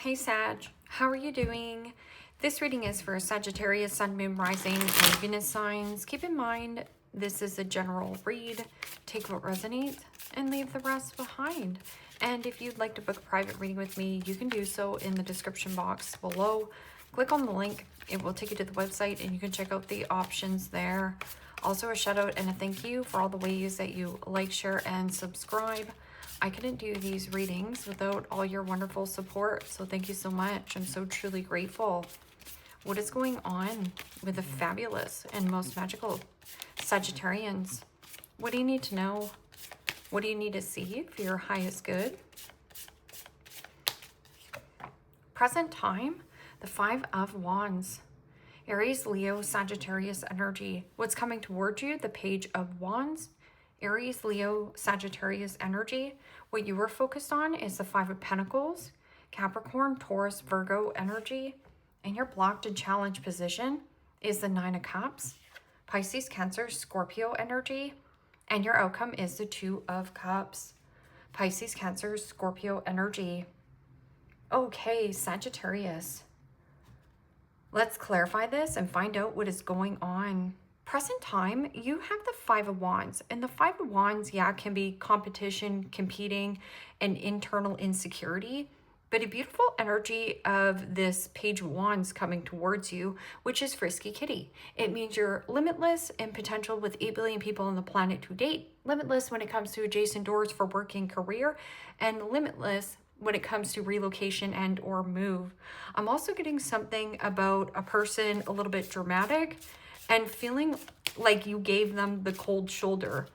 Hey Sag, how are you doing? This reading is for Sagittarius, Sun, Moon, Rising, and Venus signs. Keep in mind, this is a general read. Take what resonates and leave the rest behind. And if you'd like to book a private reading with me, you can do so in the description box below. Click on the link. It will take you to the website and you can check out the options there. Also a shout out and a thank you for all the ways that you like, share, and subscribe. I couldn't do these readings without all your wonderful support, so thank you so much. I'm so truly grateful. What is going on with the fabulous and most magical Sagittarians? What do you need to know? What do you need to see for your highest good? Present time, the Five of Wands. Aries, Leo, Sagittarius energy. What's coming towards you? The Page of Wands. Aries, Leo, Sagittarius energy. What you were focused on is the Five of Pentacles, Capricorn, Taurus, Virgo energy. And your blocked and challenged position is the Nine of Cups, Pisces, Cancer, Scorpio energy. And your outcome is the Two of Cups, Pisces, Cancer, Scorpio energy. Okay, Sagittarius. Let's clarify this and find out what is going on. Present time, you have the Five of Wands, and the Five of Wands, yeah, can be competition, competing, and internal insecurity, but a beautiful energy of this Page of Wands coming towards you, which is Frisky Kitty. It means you're limitless in potential with 8 billion people on the planet to date, limitless when it comes to adjacent doors for work and career, and limitless when it comes to relocation and or move. I'm also getting something about a person a little bit dramatic and feeling like you gave them the cold shoulder.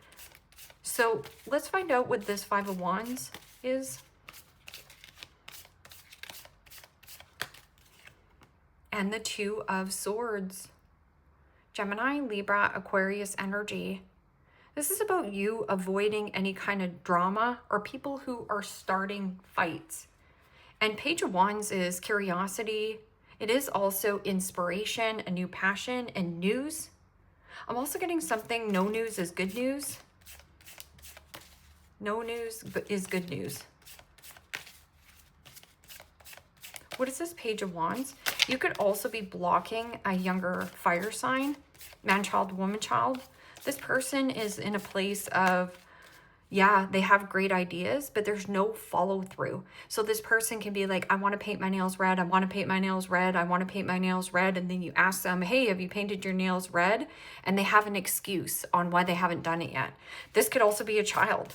So let's find out what this Five of Wands is. And the Two of Swords. Gemini, Libra, Aquarius energy. This is about you avoiding any kind of drama or people who are starting fights. And Page of Wands is curiosity. It is also inspiration, a new passion, and news. I'm also getting something, no news is good news. No news is good news. What is this Page of Wands? You could also be blocking a younger fire sign, man, child, woman, child. This person is in a place of, yeah, they have great ideas, but there's no follow through. So this person can be like, I want to paint my nails red. I want to paint my nails red. I want to paint my nails red. And then you ask them, hey, have you painted your nails red? And they have an excuse on why they haven't done it yet. This could also be a child,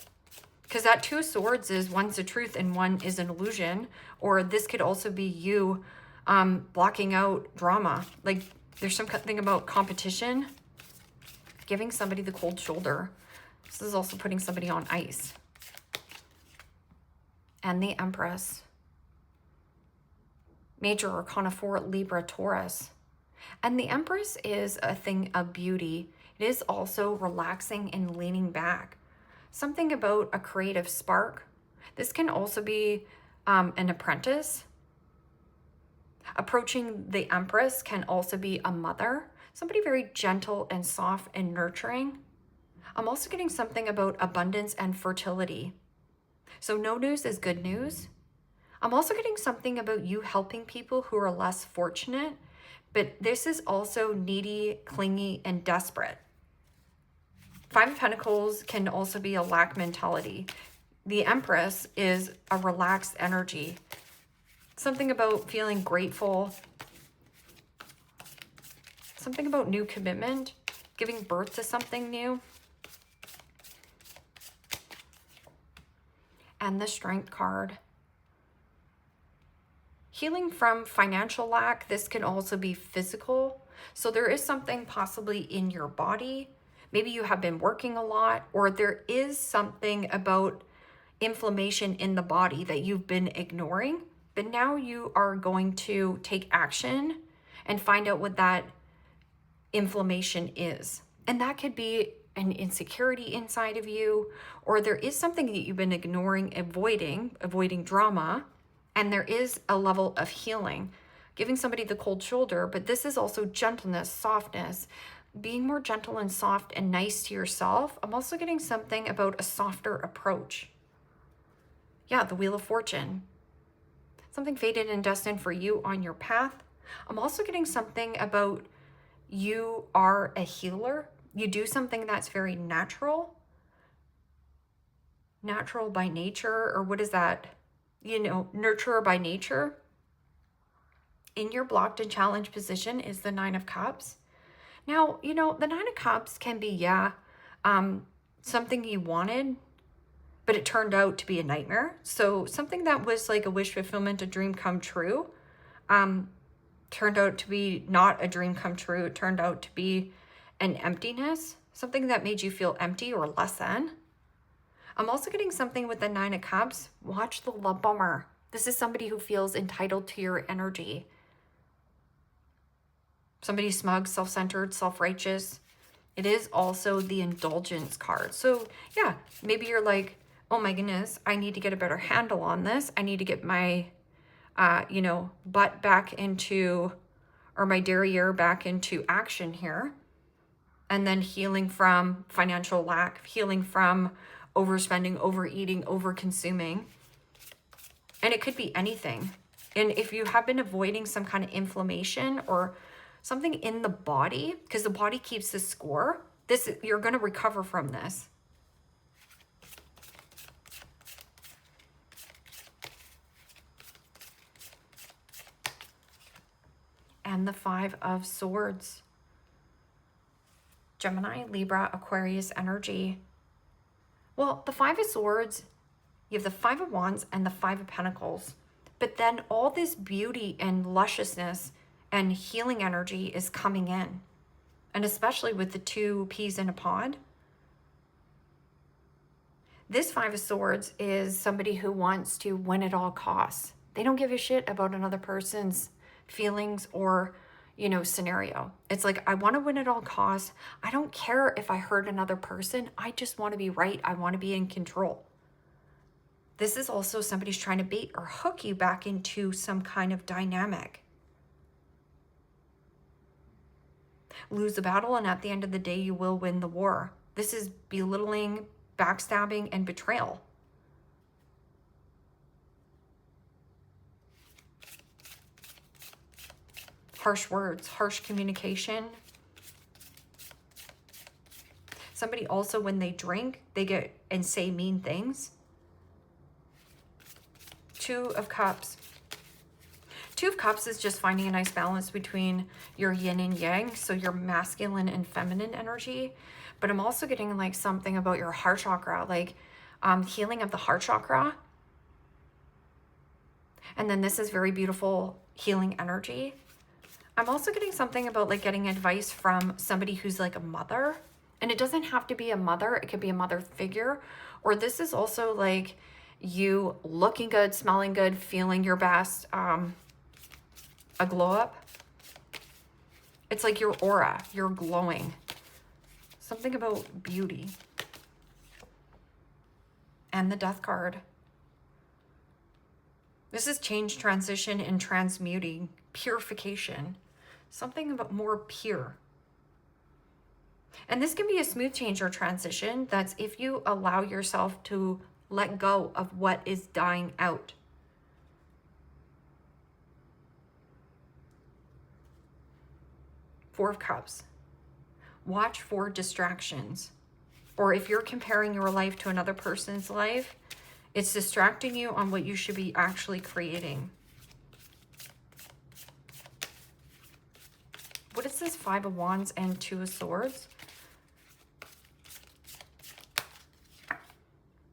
because that Two of Swords is one's the truth and one is an illusion. Or this could also be you blocking out drama. Like there's something about competition, giving somebody the cold shoulder. This is also putting somebody on ice. And the Empress. Major Arcana 4, Libra, Taurus. And the Empress is a thing of beauty. It is also relaxing and leaning back. Something about a creative spark. This can also be an apprentice. Approaching the Empress can also be a mother. Somebody very gentle and soft and nurturing. I'm also getting something about abundance and fertility. So no news is good news. I'm also getting something about you helping people who are less fortunate, but this is also needy, clingy, and desperate. Five of Pentacles can also be a lack mentality. The Empress is a relaxed energy. Something about feeling grateful. Something about new commitment, giving birth to something new. And the Strength card. Healing from financial lack. This can also be physical. So there is something possibly in your body. Maybe you have been working a lot, or there is something about inflammation in the body that you've been ignoring, but now you are going to take action and find out what that inflammation is. And that could be an insecurity inside of you, or there is something that you've been ignoring, avoiding drama, and there is a level of healing, giving somebody the cold shoulder. But this is also gentleness, softness, being more gentle and soft and nice to yourself. I'm also getting something about a softer approach. Yeah, the Wheel of Fortune. something fated and destined for you on your path. I'm also getting something about you are a healer. You do something that's very natural by nature, or what is that? You know, nurturer by nature. In your blocked and challenged position is the Nine of Cups. Now, you know, the Nine of Cups can be, something you wanted, but it turned out to be a nightmare. So something that was like a wish fulfillment, a dream come true, turned out to be not a dream come true. It turned out to be an emptiness, something that made you feel empty or less than. I'm also getting something with the Nine of Cups. Watch the love bomber. This is somebody who feels entitled to your energy. Somebody smug, self-centered, self-righteous. It is also the indulgence card. So yeah, maybe you're like, oh my goodness, I need to get a better handle on this. I need to get my, butt back into, or my derriere back into action here. And then healing from financial lack, healing from overspending, overeating, overconsuming. And it could be anything. And if you have been avoiding some kind of inflammation or something in the body, because the body keeps the score, you're going to recover from this. And the Five of Swords. Gemini, Libra, Aquarius energy. Well, the Five of Swords, you have the Five of Wands and the Five of Pentacles. But then all this beauty and lusciousness and healing energy is coming in. And especially with the two peas in a pod. This Five of Swords is somebody who wants to win at all costs. They don't give a shit about another person's feelings or, scenario. It's like, I want to win at all costs. I don't care if I hurt another person. I just want to be right. I want to be in control. This is also somebody's trying to bait or hook you back into some kind of dynamic. Lose the battle, and at the end of the day, you will win the war. This is belittling, backstabbing, and betrayal. Harsh words, harsh communication. Somebody also, when they drink, they get and say mean things. Two of Cups. Two of Cups is just finding a nice balance between your yin and yang, so your masculine and feminine energy. But I'm also getting like something about your heart chakra, like healing of the heart chakra. And then this is very beautiful healing energy. I'm also getting something about like getting advice from somebody who's like a mother. And it doesn't have to be a mother. It could be a mother figure. Or this is also like you looking good, smelling good, feeling your best, a glow up. It's like your aura, you're glowing. Something about beauty. And the Death card. This is change, transition, and transmuting, purification. Something about more pure. And this can be a smooth change or transition. That's if you allow yourself to let go of what is dying out. Four of Cups. Watch for distractions. Or if you're comparing your life to another person's life, it's distracting you on what you should be actually creating. What is this Five of Wands and Two of Swords?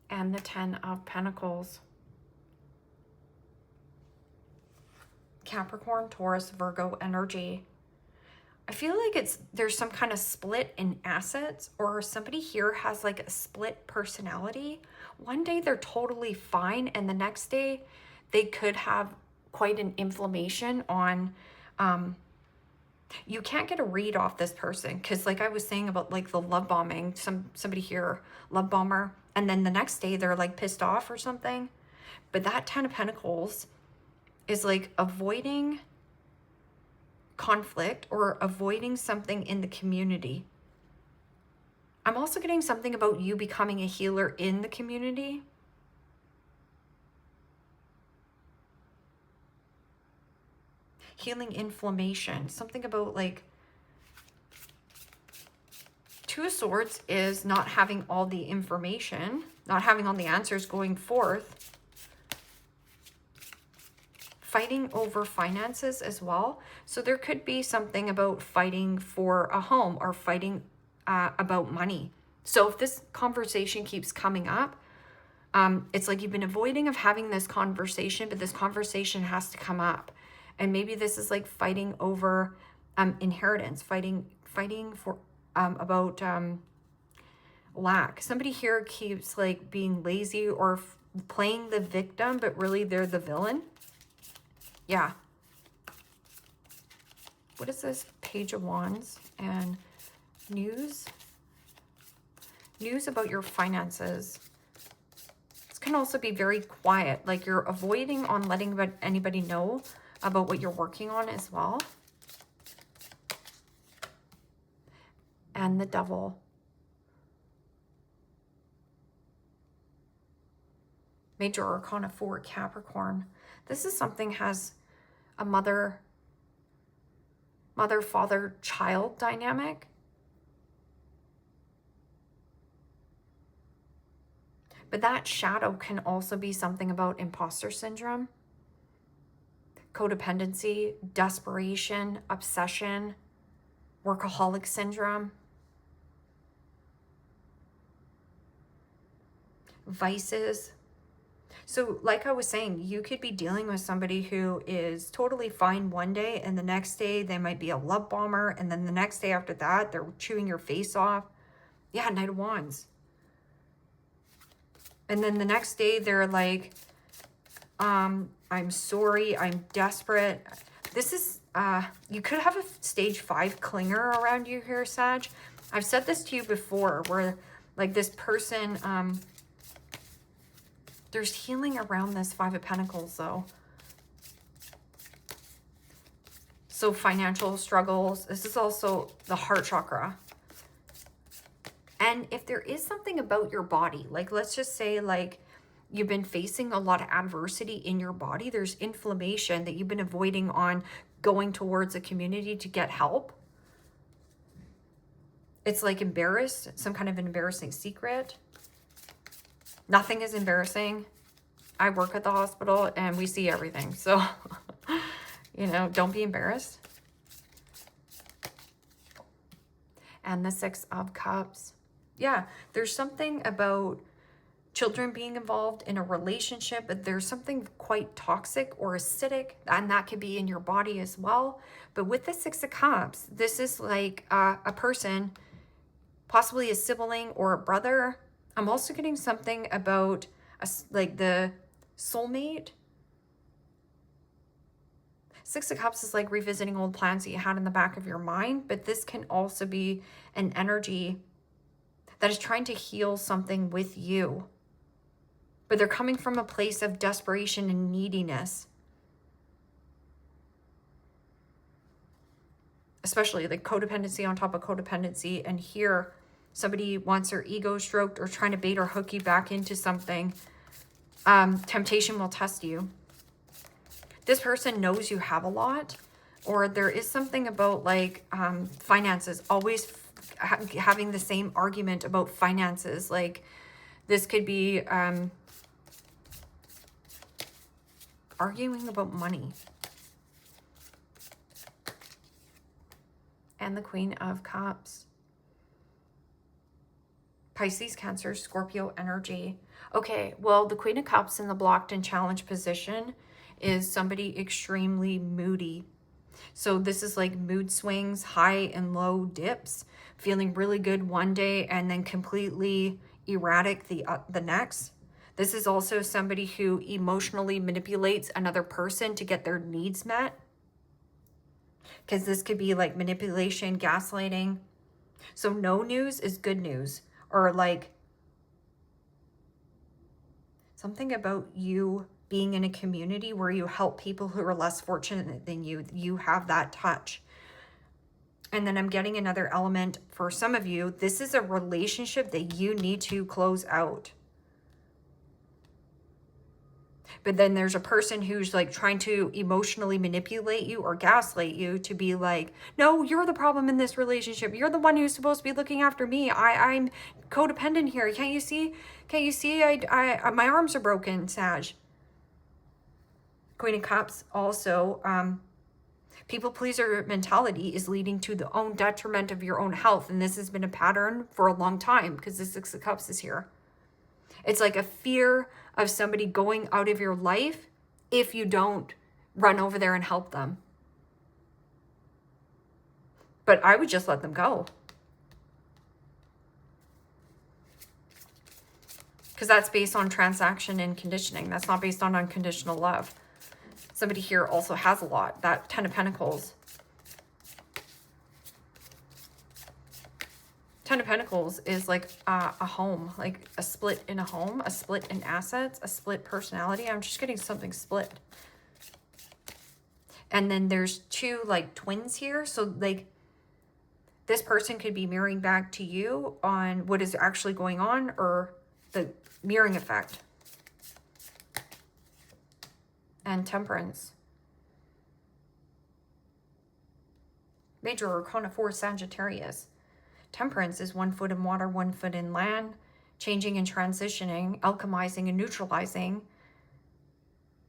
And the Ten of Pentacles. Capricorn, Taurus, Virgo energy. I feel like there's some kind of split in assets, or somebody here has like a split personality. One day they're totally fine, and the next day they could have quite an inflammation on, you can't get a read off this person, because like I was saying about like the love bombing, somebody here, love bomber, and then the next day they're like pissed off or something. But that Ten of Pentacles is like avoiding conflict or avoiding something in the community. I'm also getting something about you becoming a healer in the community. healing inflammation, something about like Two of Swords is not having all the information, not having all the answers going forth. Fighting over finances as well. So there could be something about fighting for a home or fighting about money. So if this conversation keeps coming up, it's like you've been avoiding of having this conversation, but this conversation has to come up. And maybe this is like fighting over inheritance, fighting for about lack. Somebody here keeps like being lazy or playing the victim, but really they're the villain. Yeah. What is this? Page of Wands and news. News about your finances. This can also be very quiet. Like you're avoiding on letting anybody know about what you're working on as well. And the Devil. Major Arcana 4, Capricorn. This is something has a mother, father, child dynamic. But that shadow can also be something about imposter syndrome, codependency, desperation, obsession, workaholic syndrome, vices. So like I was saying, you could be dealing with somebody who is totally fine one day, and the next day they might be a love bomber, and then the next day after that, they're chewing your face off. Yeah, Knight of Wands. And then the next day they're like, I'm sorry, I'm desperate. This is, you could have a stage 5 clinger around you here, Sag. I've said this to you before, where like this person, there's healing around this 5 of Pentacles though. So financial struggles. This is also the heart chakra. And if there is something about your body, like let's just say like you've been facing a lot of adversity in your body, there's inflammation that you've been avoiding on going towards a community to get help. It's like embarrassed, some kind of an embarrassing secret. Nothing is embarrassing. I work at the hospital and we see everything. So, you know, don't be embarrassed. And the 6 of Cups. Yeah, there's something about children being involved in a relationship, but there's something quite toxic or acidic, and that could be in your body as well. But with the 6 of Cups, this is like a person, possibly a sibling or a brother. I'm also getting something about like the soulmate. 6 of Cups is like revisiting old plans that you had in the back of your mind, but this can also be an energy that is trying to heal something with you. But they're coming from a place of desperation and neediness. Especially like codependency on top of codependency. And here, somebody wants their ego stroked or trying to bait or hook you back into something. Temptation will test you. This person knows you have a lot, or there is something about like finances, always having the same argument about finances. Like this could be arguing about money. And the Queen of Cups. Pisces, Cancer, Scorpio energy. Okay, well, the Queen of Cups in the blocked and challenged position is somebody extremely moody. So this is like mood swings, high and low dips, feeling really good one day and then completely erratic the next. This is also somebody who emotionally manipulates another person to get their needs met. Because this could be like manipulation, gaslighting. So no news is good news. Or like something about you being in a community where you help people who are less fortunate than you. You have that touch. And then I'm getting another element for some of you. This is a relationship that you need to close out. But then there's a person who's like trying to emotionally manipulate you or gaslight you to be like, no, you're the problem in this relationship. You're the one who's supposed to be looking after me. I'm codependent here. Can't you see? Can't you see? My arms are broken, Sag. Queen of Cups also, people pleaser mentality is leading to the own detriment of your own health. And this has been a pattern for a long time because the Six of Cups is here. It's like a fear of somebody going out of your life if you don't run over there and help them. But I would just let them go. Because that's based on transaction and conditioning. That's not based on unconditional love. Somebody here also has a lot. That Ten of Pentacles. Ten of Pentacles is like a home, like a split in a home, a split in assets, a split personality. I'm just getting something split. And then there's two like twins here. So like this person could be mirroring back to you on what is actually going on, or the mirroring effect. And Temperance. Major Arcana 4, Sagittarius. Temperance is 1 foot in water, 1 foot in land, changing and transitioning, alchemizing and neutralizing,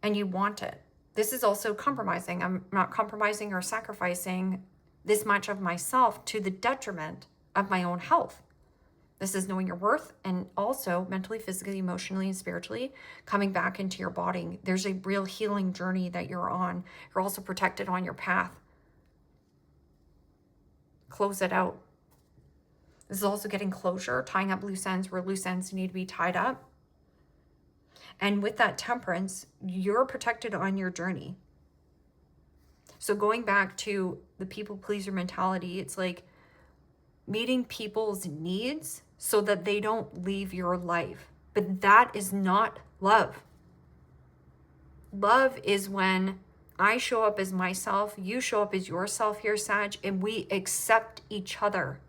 and you want it. This is also compromising. I'm not compromising or sacrificing this much of myself to the detriment of my own health. This is knowing your worth and also mentally, physically, emotionally, and spiritually coming back into your body. There's a real healing journey that you're on. You're also protected on your path. Close it out. This is also getting closure, tying up loose ends where loose ends need to be tied up. And with that Temperance, you're protected on your journey. So going back to the people pleaser mentality, it's like meeting people's needs so that they don't leave your life. But that is not love. Love is when I show up as myself, you show up as yourself here, Sag, and we accept each other.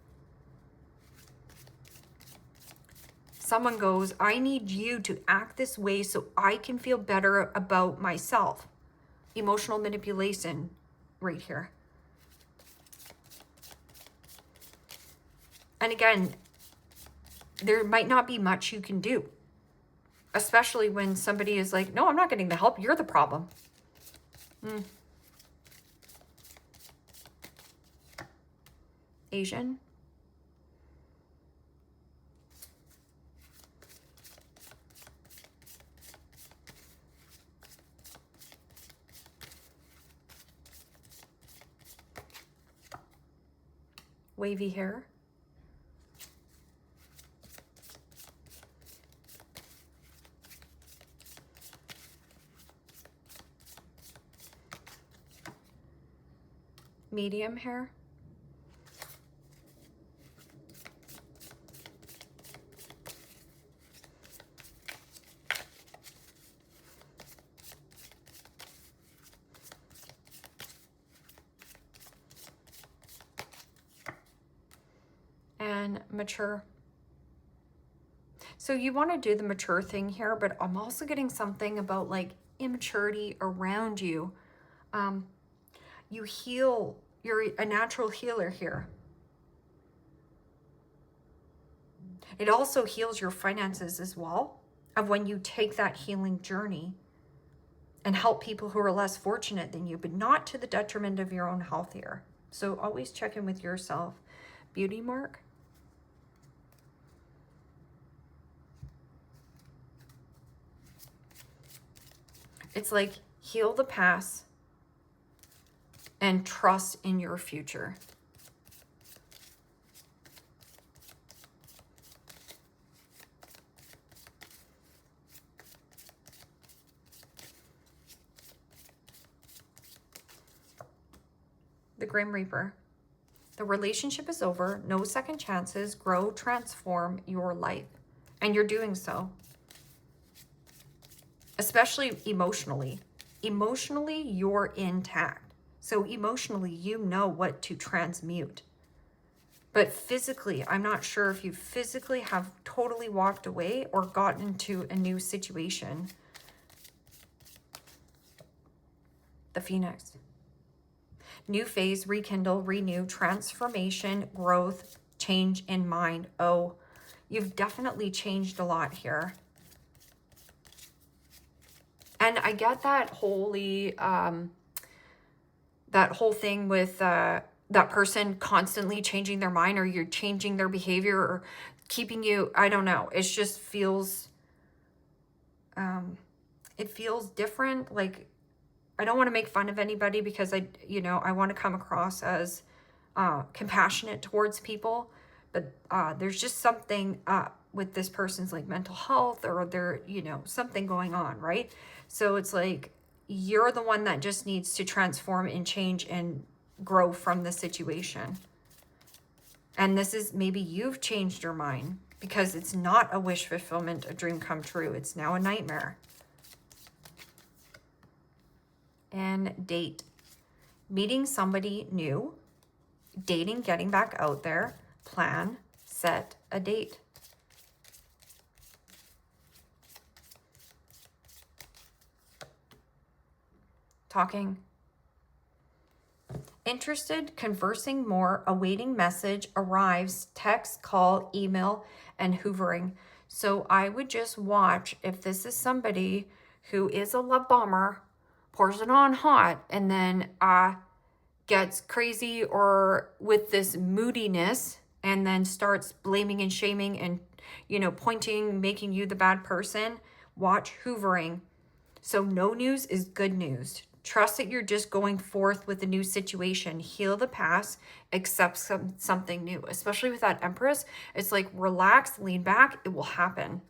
Someone goes, I need you to act this way so I can feel better about myself. Emotional manipulation right here. And again, there might not be much you can do, especially when somebody is like, no, I'm not getting the help. You're the problem. Asian. Wavy hair. Medium hair. And mature. So you want to do the mature thing here, but I'm also getting something about like immaturity around you. You heal. You're a natural healer here. It also heals your finances as well, of when you take that healing journey and help people who are less fortunate than you, but not to the detriment of your own health here. So always check in with yourself. Beauty mark. It's like heal the past and trust in your future. The Grim Reaper. The relationship is over. No second chances. Grow, transform your life. And you're doing so. Especially emotionally. Emotionally, you're intact. So emotionally, you know what to transmute. But physically, I'm not sure if you physically have totally walked away or gotten into a new situation. the Phoenix. New phase, rekindle, renew, transformation, growth, change in mind. Oh, you've definitely changed a lot here. And I get that whole thing with that person constantly changing their mind, or you're changing their behavior, or keeping you, I don't know. It just feels, it feels different. Like, I don't want to make fun of anybody because I want to come across as compassionate towards people. But there's just something with this person's like mental health, or they're, something going on, right? So it's like, you're the one that just needs to transform and change and grow from the situation. And this is, maybe you've changed your mind, because it's not a wish fulfillment, a dream come true. It's now a nightmare. And date. Meeting somebody new, dating, getting back out there, plan, set a date. Talking. Interested, conversing more, awaiting message, arrives, text, call, email, and hoovering. So I would just watch if this is somebody who is a love bomber, pours it on hot, and then gets crazy or with this moodiness, and then starts blaming and shaming and, pointing, making you the bad person. Watch hoovering. So no news is good news. Trust that you're just going forth with a new situation. Heal the past, accept something new. Especially with that Empress, it's like, relax, lean back, it will happen.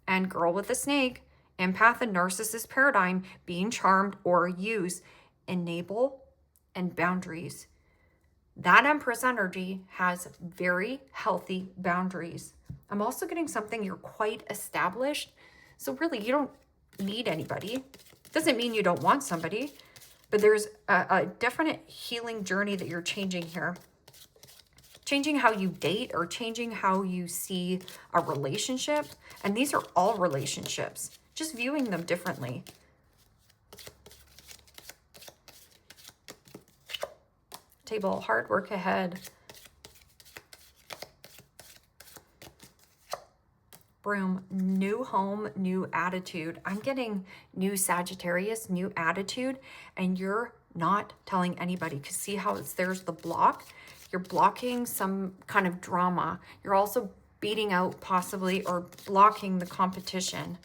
And girl with the snake, empath and narcissist paradigm, being charmed or used, enable and boundaries. That Empress energy has very healthy boundaries. I'm also getting something, you're quite established. So really, you don't need anybody. Doesn't mean you don't want somebody, but there's a definite healing journey that you're changing here. Changing how you date, or changing how you see a relationship. And these are all relationships, just viewing them differently. Table, hard work ahead. Broom, new home, new attitude. I'm getting new Sagittarius, new attitude, and you're not telling anybody, because see how there's the block? You're blocking some kind of drama. You're also beating out possibly, or blocking the competition.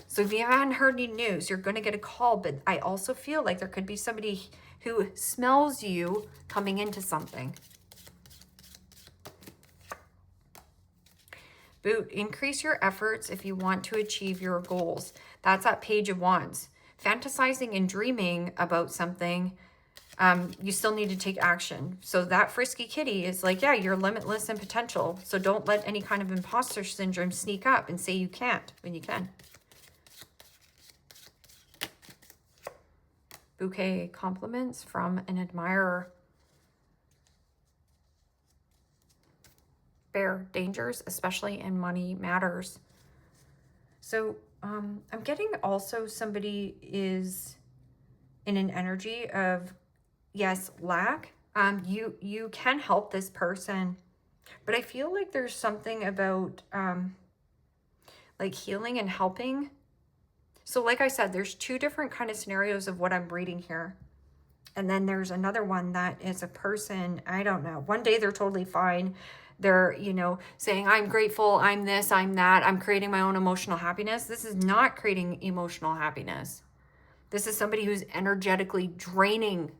So if you haven't heard any news, you're going to get a call, but I also feel like there could be somebody who smells you coming into something. Boot, increase your efforts if you want to achieve your goals. That's that Page of Wands. Fantasizing and dreaming about something, you still need to take action. So that frisky kitty is like, yeah, you're limitless in potential. So don't let any kind of imposter syndrome sneak up and say you can't when you can. Bouquet, compliments from an admirer. Bear, dangers, especially in money matters. So I'm getting also somebody is in an energy of, yes, lack. You can help this person, but I feel like there's something about like healing and helping. So like I said, there's two different kind of scenarios of what I'm reading here. And then there's another one that is a person, I don't know. One day they're totally fine. They're, saying, I'm grateful, I'm this, I'm that, I'm creating my own emotional happiness. This is not creating emotional happiness. This is somebody who's energetically draining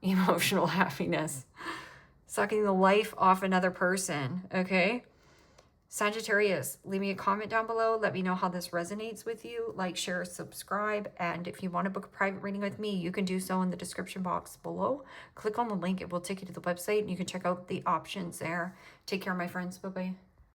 emotional happiness, sucking the life off another person, okay? Sagittarius, leave me a comment down below. Let me know how this resonates with you. Like, share, subscribe. And if you want to book a private reading with me, you can do so in the description box below. Click on the link. It will take you to the website and you can check out the options there. Take care, my friends. Bye-bye.